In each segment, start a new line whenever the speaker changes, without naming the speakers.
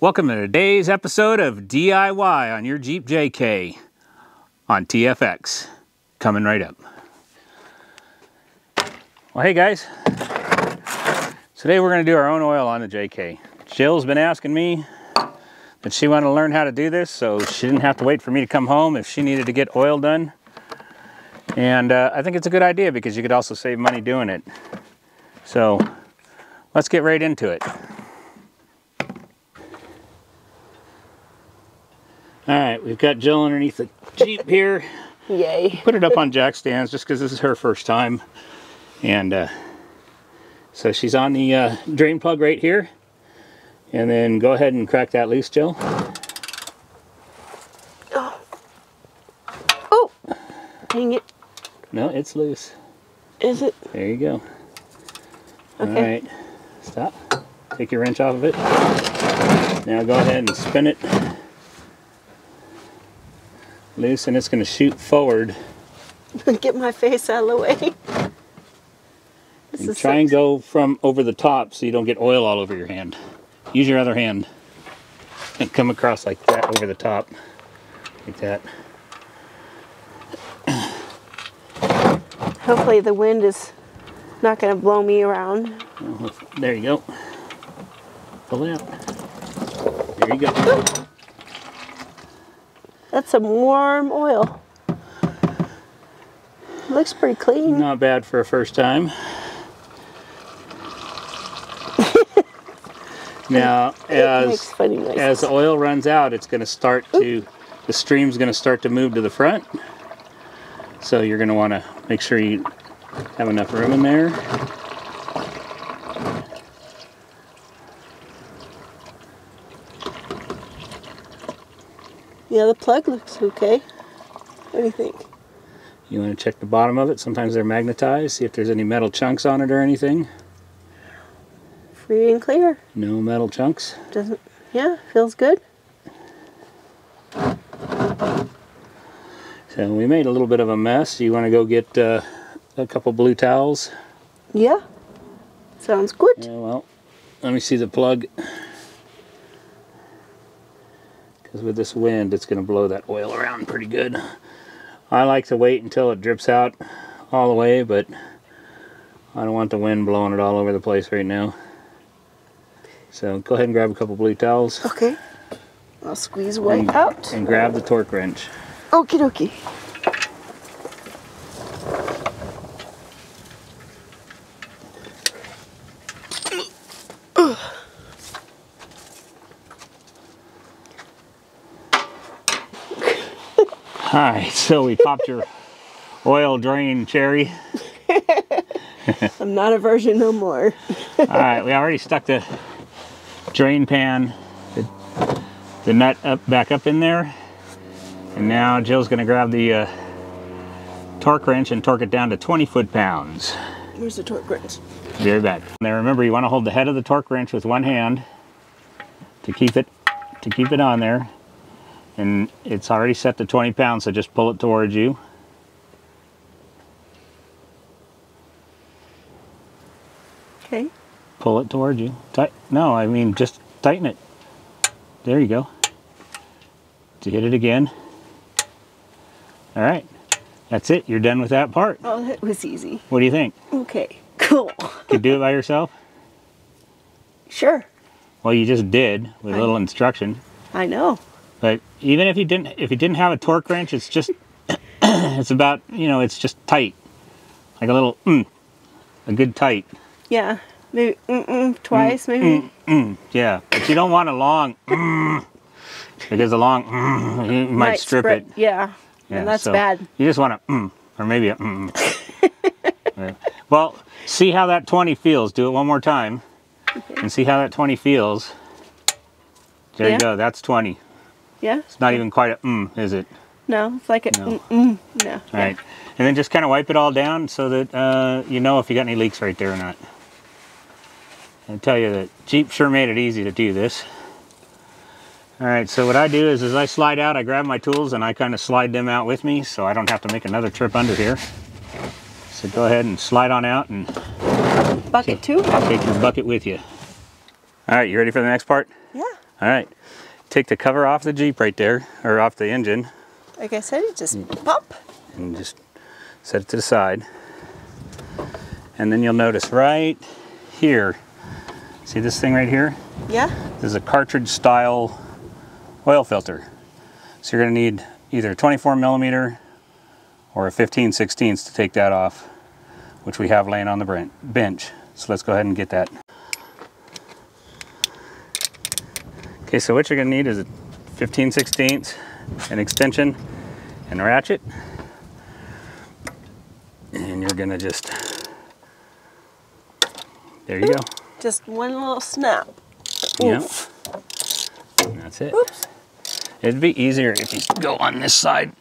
Welcome to today's episode of DIY on your Jeep JK on TFX. Coming right up. Well, hey guys. Today we're going to do our own oil on the JK. Jill's been asking me that she wanted to learn how to do this, so she didn't have to wait for me to come home if she needed to get oil done. And I think it's a good idea because you could also save money doing it. So let's get right into it. All right, we've got Jill underneath the Jeep here.
Yay.
Put it up on jack stands just because this is her first time. And so she's on the drain plug right here. And then go ahead and crack that loose, Jill.
Oh. Oh, dang it.
No, it's loose.
Is it?
There you go.
Okay.
All right, stop. Take your wrench off of it. Now go ahead and spin it loose, and it's going to shoot forward.
Get my face out of the way.
And try and go from over the top so you don't get oil all over your hand. Use your other hand and come across like that over the top, like that.
Hopefully the wind is not going to blow me around.
There you go. Pull it out. There you go.
That's some warm oil. Looks pretty clean.
Not bad for a first time. Now, as the oil runs out, it's going to start to, the stream's going to start to move to the front. So you're going to want to make sure you have enough room in there.
Yeah, the plug looks okay. What do you think?
You want to check the bottom of it. Sometimes they're magnetized. See if there's any metal chunks on it or anything.
Free and clear.
No metal chunks.
Doesn't, yeah, feels good.
So we made a little bit of a mess. You want to go get a couple blue towels?
Yeah, sounds good.
Yeah, well, let me see the plug. Because with this wind, it's going to blow that oil around pretty good. I like to wait until it drips out all the way, but I don't want the wind blowing it all over the place right now. So go ahead and grab a couple blue towels.
Okay. I'll squeeze one out.
And grab the torque wrench.
Okie dokie.
Alright, so we popped your oil drain cherry.
I'm not a virgin no more.
Alright, we already stuck the drain pan, the nut back up in there. And now Jill's going to grab the torque wrench and torque it down to 20 foot-pounds.
Where's the torque wrench?
Be right back. Now remember, you want to hold the head of the torque wrench with one hand to keep it on there. And it's already set to 20 pounds, so just pull it towards you.
Okay.
Pull it towards you. No, I mean just tighten it. There you go. To hit it again. All right, that's it. You're done with that part.
Oh, that was easy.
What do you think?
Okay, cool.
Could do it by yourself?
Sure.
Well, you just did with a little instruction.
I know.
But even if you didn't have a torque wrench, it's just it's about, you know, it's just tight, like a little a good tight.
Yeah, maybe twice, maybe.
Yeah, but you don't want a long because the long you might strip it.
Yeah, and that's
so
bad.
You just want a or maybe a Right. Well, see how that 20 feels. Do it one more time, and see how that 20 feels. There you go. That's 20.
Yeah.
It's not even quite a is it?
No, it's like a
no.
No.
All right, and then just kind of wipe it all down so that you know if you got any leaks right there or not. I tell you that Jeep sure made it easy to do this. All right, so what I do is as I slide out, I grab my tools and I kind of slide them out with me so I don't have to make another trip under here. So go ahead and slide on out and
bucket too.
I'll take your bucket with you. All right, you ready for the next part?
Yeah.
All right, take the cover off the Jeep right there, or off the engine.
Like I said, it just pop.
And just set it to the side. And then you'll notice right here, see this thing right here?
Yeah.
This is a cartridge style oil filter. So you're gonna need either a 24 millimeter or a 15/16 to take that off, which we have laying on the bench. So let's go ahead and get that. Okay, so what you're gonna need is a 15/16, an extension, and a ratchet. And you're gonna just, there you go.
Just one little snap.
Yep. And that's it.
Oops.
It'd be easier if you go on this side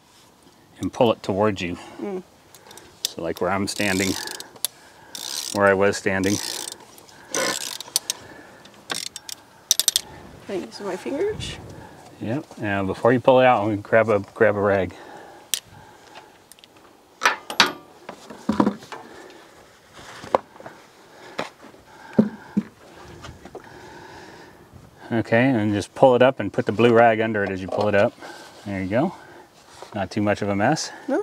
and pull it towards you. So like where I'm standing, where I was standing.
Can I use my fingers?
Yep. Now before you pull it out, we grab a rag. Okay, and just pull it up and put the blue rag under it as you pull it up. There you go. Not too much of a mess.
No.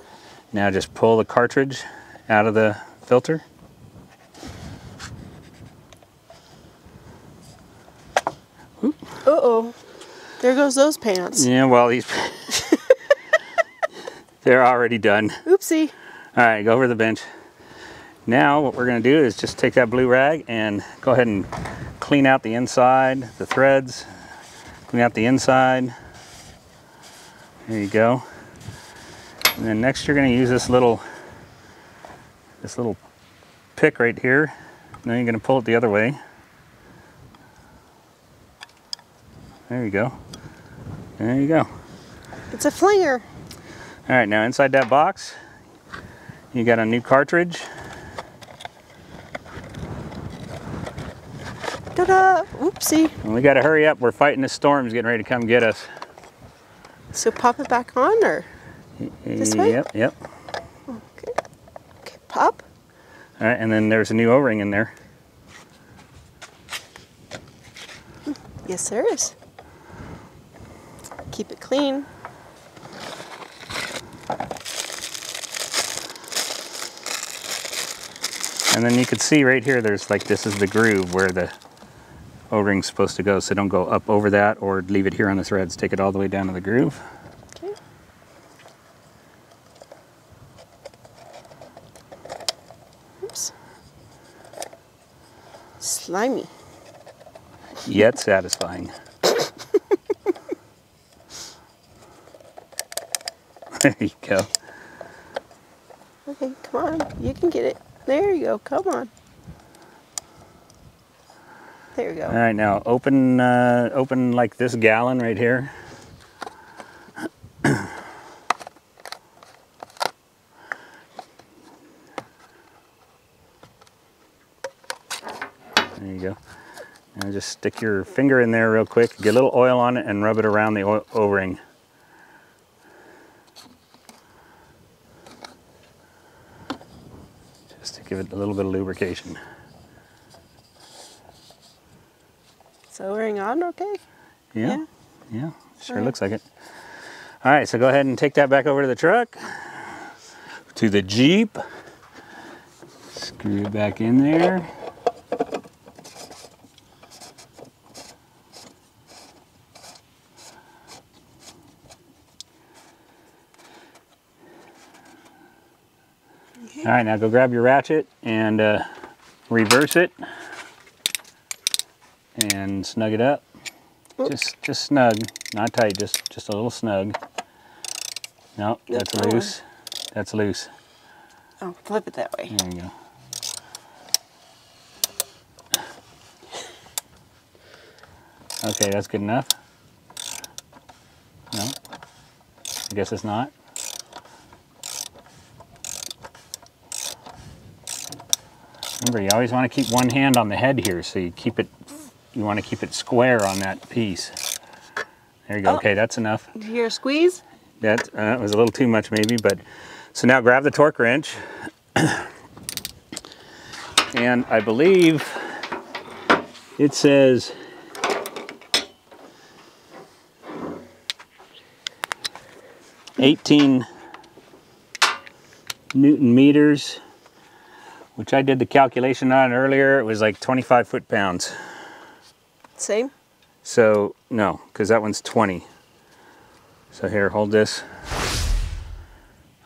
Now just pull the cartridge out of the filter.
Uh-oh. There goes those pants.
Yeah, well, these they're already done.
Oopsie.
All right, go over to the bench. Now what we're going to do is just take that blue rag and go ahead and clean out the inside, the threads, clean out the inside. There you go. And then next you're going to use this little pick right here. And then you're going to pull it the other way. There you go. There you go.
It's a flinger.
All right, now inside that box, you got a new cartridge.
Ta-da! Oopsie.
And we got to hurry up. We're fighting the storms getting ready to come get us.
So pop it back on, or this way?
Yep, yep.
Okay. Okay, pop.
All right, and then there's a new O-ring in there.
Yes, there is. Keep it clean.
And then you can see right here, there's like, this is the groove where the O-ring's supposed to go. So don't go up over that or leave it here on the threads. Take it all the way down to the groove.
Okay. Oops. Slimy.
Yet satisfying. There you go.
Okay, come on. You can get it. There you go. Come on. There you go.
All right, now open open like this gallon right here. There you go. Now just stick your finger in there real quick, get a little oil on it and rub it around the O-ring. Just to give it a little bit of lubrication.
So O-ring on, okay?
Yeah, yeah, sure
All right.
looks like it. All right, so go ahead and take that back over to the truck, to the Jeep. Screw it back in there.
Okay.
All right, now go grab your ratchet and reverse it and snug it up. Just snug, not tight, just a little snug. No, that's
That's
loose. That's loose.
Oh, flip it that way.
There you go. Okay, that's good enough. No, I guess it's not. Remember, you always want to keep one hand on the head here, so you want to keep it square on that piece. There you go.
Oh.
Okay, that's enough.
Did you hear a squeeze?
That was a little too much maybe, but so now grab the torque wrench, and I believe it says 18 Newton meters, which I did the calculation on earlier. It was like 25 foot-pounds.
Same?
So, no, because that one's 20. So here, hold this.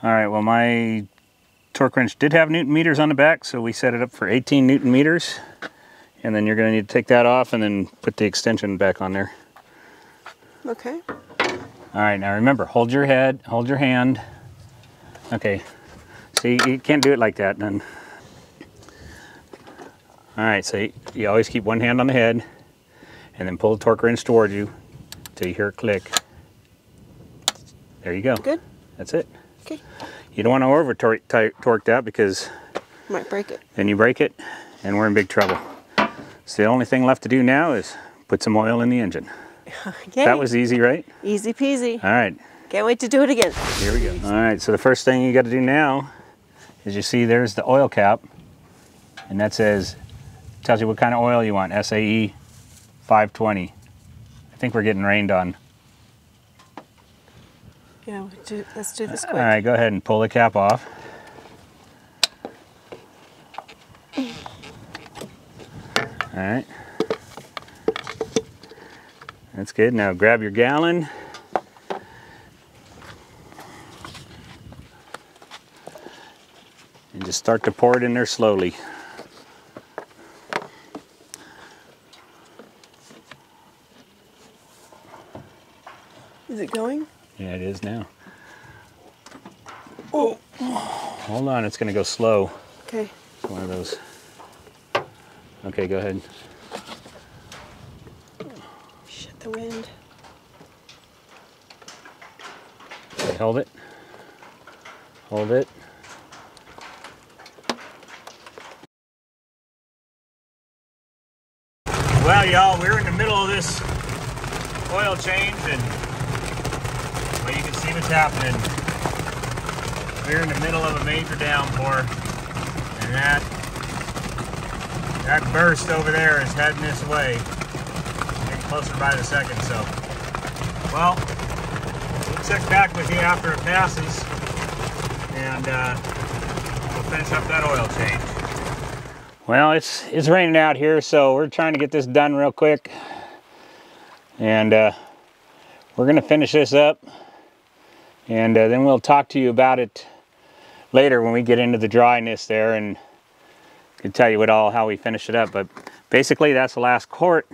All right, well, my torque wrench did have Newton meters on the back, so we set it up for 18 Newton meters. And then you're going to need to take that off and then put the extension back on there.
Okay.
All right, now remember, hold your head, hold your hand. Okay, see, you can't do it like that then. All right, so you always keep one hand on the head and then pull the torque wrench towards you until you hear it click. There you go.
Good.
That's it.
Okay.
You don't want to over torque that because
might break it.
then you break it and we're in big trouble. So the only thing left to do now is put some oil in the engine.
Yay.
That was easy, right?
Easy peasy.
All right.
Can't wait to do it again.
Here we go. All right, so the first thing you got to do now is you see there's the oil cap, and that tells you what kind of oil you want, SAE 520. I think we're getting rained on.
Yeah, let's do this quick.
All right, go ahead and pull the cap off. All right. That's good. Now grab your gallon. And just start to pour it in there slowly.
Is it going?
Yeah, it is now.
Oh.
Hold on, it's going to go slow.
Okay.
It's one of those. Okay, go ahead.
Shit, the wind.
Okay, hold it. Hold it. Well, y'all, we're in the middle of this oil change, and well, you can see what's happening. We're in the middle of a major downpour, and that burst over there is heading this way. Getting closer by the second, so. Well, we'll check back with you after it passes, and we'll finish up that oil change. Well, it's raining out here, so we're trying to get this done real quick. And we're going to finish this up. And then we'll talk to you about it later when we get into the dryness there. And I can tell you how we finish it up. But basically, that's the last quart.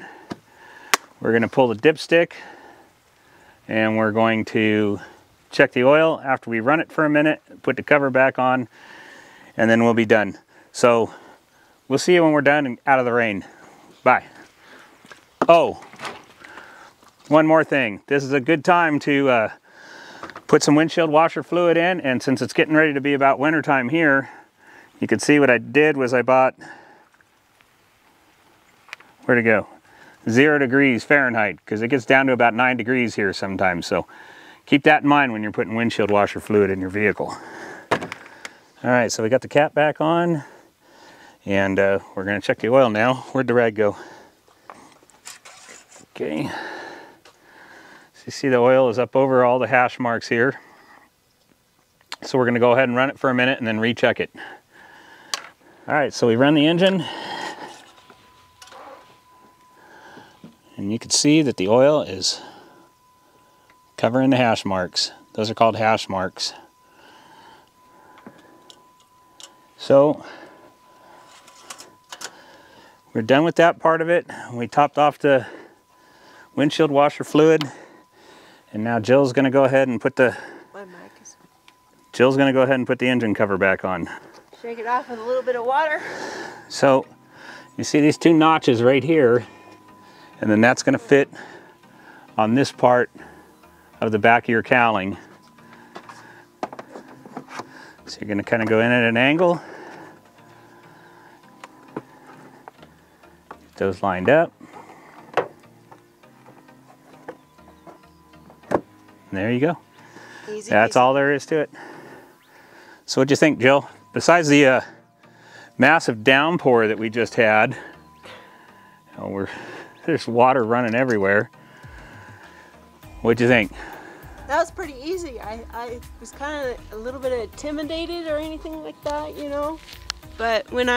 We're going to pull the dipstick. And we're going to check the oil after we run it for a minute. Put the cover back on. And then we'll be done. So we'll see you when we're done and out of the rain. Bye. Oh, one more thing. This is a good time to put some windshield washer fluid in, and since it's getting ready to be about winter time here, you can see what I did was I bought, where'd it go? 0 degrees Fahrenheit, because it gets down to about 9 degrees here sometimes, so keep that in mind when you're putting windshield washer fluid in your vehicle. All right, so we got the cap back on. And we're going to check the oil now. Where'd the rag go? Okay. So you see the oil is up over all the hash marks here. So we're going to go ahead and run it for a minute and then recheck it. All right, so we run the engine. And you can see that the oil is covering the hash marks. Those are called hash marks. So we're done with that part of it. We topped off the windshield washer fluid, and now Jill's going to go ahead and put the engine cover back on.
Shake it off with a little bit of water.
So you see these 2 notches right here, and then that's going to fit on this part of the back of your cowling. So you're going to kind of go in at an angle. Those lined up. And there you go.
Easy.
That's all there is to it. So what'd you think, Jill? Besides the massive downpour that we just had, there's water running everywhere. What'd you think?
That was pretty easy. I was kind of a little bit intimidated or anything like that, you know. But when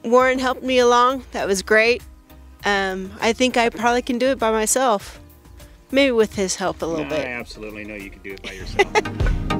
Warren helped me along, that was great. I think I probably can do it by myself. Maybe with his help a little bit.
I absolutely know you can do it by yourself.